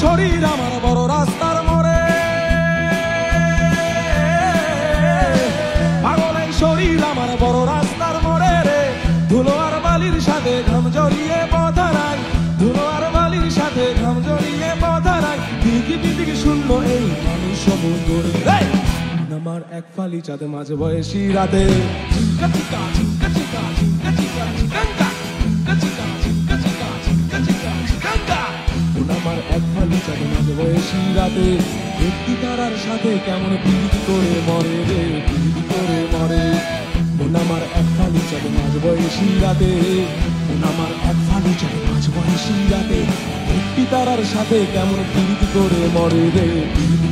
শরীর আমার বড় রাস্তার মোড়ে, পাগল এই শরীর আমার বড় রাস্তার মোড়ে রে। ধুলো আর বালির সাথে ঘাম জড়িয়ে পথ হারাই, ধুলো আর বালির সাথে ঘাম জড়িয়ে পথ হারাই। দিকে দিকে শূন্য এই মানুষ সমুদ্রে রে। আমার এক ফালি চাঁদে মাঝে বয়সী রাতে, ঝিঙ্কা চিকা ঝিঙ্কা চিকা ঝিঙ্কা চিকা চিকাঙ্কা, ঝিঙ্কা চিকা ঝিঙ্কা চিকা ঝিঙ্কা চিকা চিকাঙ্কা। আমার এক ফালি চাঁদে মাঝে বয়সী রাতে, একটি তারার সাথে কেমন পিড়িত করে মরে রে, পিড়িত করে মরে। আমার এক ফালি চাঁদে মাঝে বয়সী রাতে, আমার এক ফালি চাঁদে মাঝে বয়সী রাতে, একটি তারার সাথে কেমন পিড়িত করে মরে রে, পিড়িত